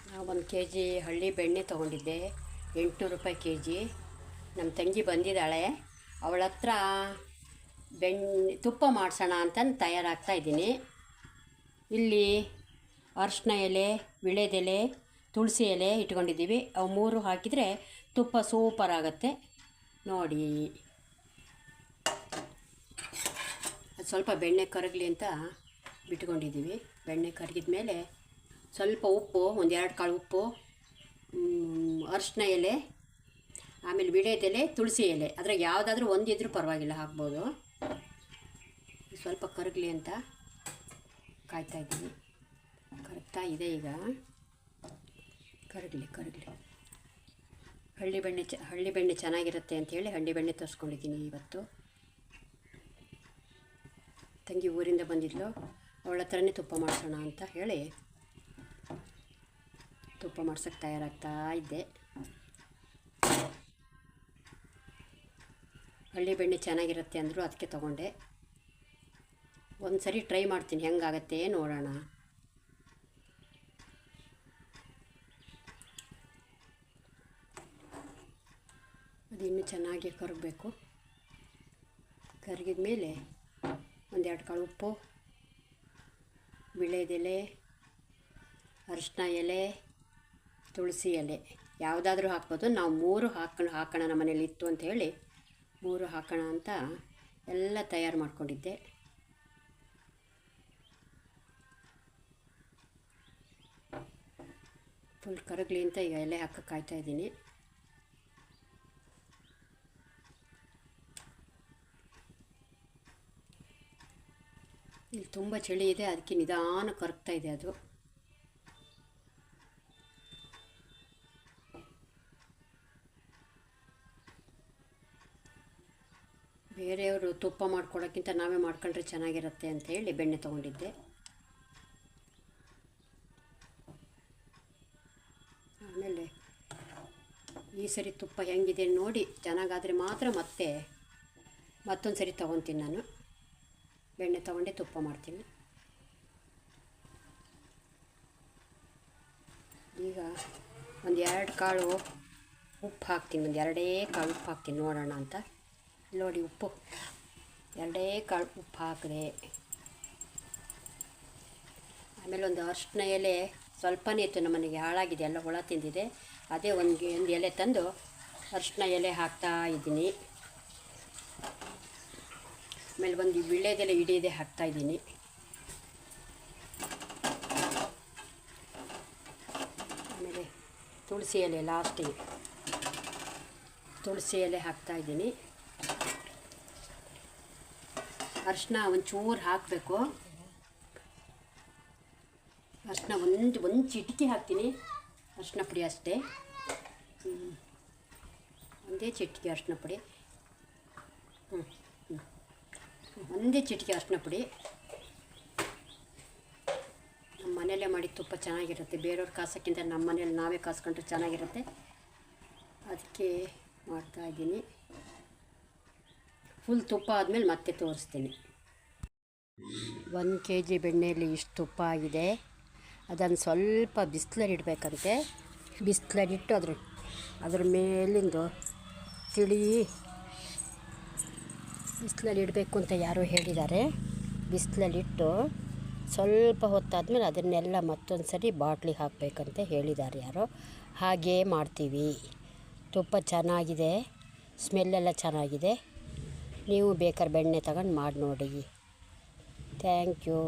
ನಾವು 1 kg ಹಳ್ಳಿ ಬೆಣ್ಣೆ ತೊಗೊಂಡಿದ್ದೆ, 800 ರೂಪಾಯಿ kg. ನಮ್ಮ ತಂಗಿ ಬಂದಿದ್ದಾಳೆ, ಅವಳ ಹತ್ರ ತುಪ್ಪ ಮಾಡಿಸೋಣ ಅಂತಂದು ತಯಾರಾಗ್ತಾ ಇದ್ದೀನಿ. ಇಲ್ಲಿ ಅರಿಶಿನ ಎಲೆ, ವಿಳೆದೆಲೆ, ತುಳಸಿ ಎಲೆ ಇಟ್ಕೊಂಡಿದ್ದೀವಿ. ಅವು 3 ಹಾಕಿದರೆ ತುಪ್ಪ ಸೂಪರ್ ಆಗುತ್ತೆ ನೋಡಿ. ಅದು ಸ್ವಲ್ಪ ಬೆಣ್ಣೆ ಕರಗಲಿ ಅಂತ ಬಿಟ್ಕೊಂಡಿದ್ದೀವಿ. ಬೆಣ್ಣೆ ಕರಗಿದ ಮೇಲೆ ಸ್ವಲ್ಪ ಉಪ್ಪು, 1-2 ಕಾಳು ಉಪ್ಪು, ಅರಿಶಿನ ಎಲೆ, ಆಮೇಲೆ ವಿಳೆದೆಲೆ, ತುಳಸಿ ಎಲೆ, ಅದ್ರಾಗ ಯಾವುದಾದ್ರೂ ಒಂದಿದ್ರೂ ಪರವಾಗಿಲ್ಲ, ಹಾಕ್ಬೋದು. ಸ್ವಲ್ಪ ಕರಗಲಿ ಅಂತ ಕಾಯ್ತಾಯಿದ್ದೀನಿ. ಕರಗ್ತಾ ಇದೆ ಈಗ. ಕರಗಲಿ. ಹಳ್ಳಿ ಬೆಣ್ಣೆ ಚೆನ್ನಾಗಿರುತ್ತೆ ಅಂಥೇಳಿ ಹಳ್ಳಿ ಬೆಣ್ಣೆ ತರಿಸ್ಕೊಂಡಿದ್ದೀನಿ ಇವತ್ತು. ತಂಗಿ ಊರಿಂದ ಬಂದಿದ್ಲು, ಅವಳ ಹತ್ರನೇ ತುಪ್ಪ ಮಾಡಿಸೋಣ ಅಂತ ಹೇಳಿ ತುಪ್ಪ ಮಾಡ್ಸೋಕ್ಕೆ ತಯಾರಾಗ್ತಾ ಇದ್ದೆ. ಹಳ್ಳಿ ಬೆಣ್ಣೆ ಚೆನ್ನಾಗಿರುತ್ತೆ ಅಂದರು, ಅದಕ್ಕೆ ತೊಗೊಂಡೆ. ಒಂದು ಸರಿ ಟ್ರೈ ಮಾಡ್ತೀನಿ, ಹೆಂಗಾಗತ್ತೆ ನೋಡೋಣ. ಅದು ಇನ್ನೂ ಚೆನ್ನಾಗಿ ಕರಗಬೇಕು. ಕರಗಿದ ಮೇಲೆ 1-2 ಕಾಳು ಉಪ್ಪು, ವಿಳೆದೆಲೆ, ಅರಿಶಿನ ಎಲೆ, ತುಳಸಿ ಎಲೆ ಯಾವುದಾದ್ರೂ ಹಾಕ್ಬೋದು. ನಾವು 3 ಹಾಕೋಣ, ನಮ್ಮ ಮನೇಲಿ ಇತ್ತು ಅಂತ ಹೇಳಿ 3 ಹಾಕೋಣ ಅಂತ ಎಲ್ಲ ತಯಾರು ಮಾಡ್ಕೊಂಡಿದ್ದೆ. ಫುಲ್ ಕರಗಲಿ ಅಂತ ಈಗ ಎಲೆ ಹಾಕಕ್ಕೆ ಕಾಯ್ತಾಯಿದ್ದೀನಿ. ಇಲ್ಲಿ ತುಂಬ ಚಳಿ ಇದೆ, ಅದಕ್ಕೆ ನಿಧಾನ ಕರಗ್ತಾ ಇದೆ ಅದು. ಬೇರೆಯವರು ತುಪ್ಪ ಮಾಡ್ಕೊಡೋಕ್ಕಿಂತ ನಾವೇ ಮಾಡ್ಕೊಂಡ್ರೆ ಚೆನ್ನಾಗಿರುತ್ತೆ ಅಂತ ಹೇಳಿ ಬೆಣ್ಣೆ ತೊಗೊಂಡಿದ್ದೆ. ಆಮೇಲೆ ಈ ಸರಿ ತುಪ್ಪ ಹೆಂಗಿದೆ ನೋಡಿ, ಚೆನ್ನಾಗಾದರೆ ಮಾತ್ರ ಮತ್ತೊಂದು ಸರಿ ತೊಗೊತೀನಿ. ನಾನು ಬೆಣ್ಣೆ ತೊಗೊಂಡೆ ತುಪ್ಪ ಮಾಡ್ತೀನಿ. ಈಗ 1-2 ಕಾಳು ಉಪ್ಪು ಹಾಕ್ತೀನಿ, 1-2 ಕಾಳು ಉಪ್ಪು ಹಾಕ್ತೀನಿ ನೋಡೋಣ ಅಂತ. ನೋಡಿ ಉಪ್ಪು 2 ಕಾಳು ಉಪ್ಪು ಹಾಕಿದೆ. ಆಮೇಲೆ ಒಂದು ಅರಿಶಿನ ಎಲೆ ಸ್ವಲ್ಪನೇ ಇತ್ತು, ನಮ್ಮ ಮನೆಗೆ ಹಾಳಾಗಿದೆ, ಎಲ್ಲ ಹುಳ ತಿಂದಿದೆ. ಅದೇ ಒಂದು ಎಲೆ ತಂದು ಅರಿಶಿನ ಎಲೆ ಹಾಕ್ತಾ ಇದ್ದೀನಿ. ಆಮೇಲೆ ಒಂದು ವಿಳೆದೆಲೆ ಇಡೀದೆ ಹಾಕ್ತಾಯಿದ್ದೀನಿ. ಆಮೇಲೆ ತುಳಸಿ ಎಲೆ ಲಾಸ್ಟಿಗೆ ತುಳಸಿ ಎಲೆ ಹಾಕ್ತಾಯಿದ್ದೀನಿ. ಅರಿಶಿನ ಒಂಚೂರು ಹಾಕಬೇಕು. ಅರಿಶಿನ ಒಂದು ಚಿಟಿಕೆ ಹಾಕ್ತೀನಿ, ಅರಿಶಿನ ಪುಡಿ ಅಷ್ಟೇ. ಒಂದೇ ಚಿಟಿಕೆ ಅರಿಶಿನ ಪುಡಿ, ಒಂದೇ ಚಿಟಿಕೆ ಅರಿಶಿನ ಪುಡಿ. ನಮ್ಮ ಮನೆಯಲ್ಲೇ ಮಾಡಿದ ತುಪ್ಪ ಚೆನ್ನಾಗಿರುತ್ತೆ, ಬೇರೆಯವ್ರು ಕಾಸೋಕ್ಕಿಂತ ನಮ್ಮ ಮನೇಲಿ ನಾವೇ ಕಾಸ್ಕೊಂಡ್ರೆ ಚೆನ್ನಾಗಿರುತ್ತೆ. ಅದಕ್ಕೆ ಮಾಡ್ತಾಯಿದ್ದೀನಿ. ಫುಲ್ ತುಪ್ಪ ಆದಮೇಲೆ ಮತ್ತೆ ತೋರಿಸ್ತೀನಿ. 1 kg ಬೆಣ್ಣೆಯಲ್ಲಿ ಇಷ್ಟು ತುಪ್ಪ ಆಗಿದೆ. ಅದನ್ನು ಸ್ವಲ್ಪ ಬಿಸಿಲಲ್ಲಿಡಬೇಕಂತೆ. ಬಿಸಿಲಲ್ಲಿಟ್ಟು ಅದ್ರ ಮೇಲಿಂದು ತಿಳಿ ಬಿಸಿಲಲ್ಲಿ ಇಡಬೇಕು ಅಂತ ಯಾರೋ ಹೇಳಿದ್ದಾರೆ. ಬಿಸಿಲಲ್ಲಿಟ್ಟು ಸ್ವಲ್ಪ ಹೊತ್ತಾದಮೇಲೆ ಅದನ್ನೆಲ್ಲ ಮತ್ತೊಂದು ಸರಿ ಬಾಟ್ಲಿಗೆ ಹಾಕಬೇಕಂತ ಹೇಳಿದ್ದಾರೆ ಯಾರೋ. ಹಾಗೇ ಮಾಡ್ತೀವಿ. ತುಪ್ಪ ಚೆನ್ನಾಗಿದೆ, ಸ್ಮೆಲ್ಲೆಲ್ಲ ಚೆನ್ನಾಗಿದೆ. ನೀವು ಬೇಕಾದ್ರೆ ಬೆಣ್ಣೆ ತಗೊಂಡು ಮಾಡಿ ನೋಡಿ. Thank you.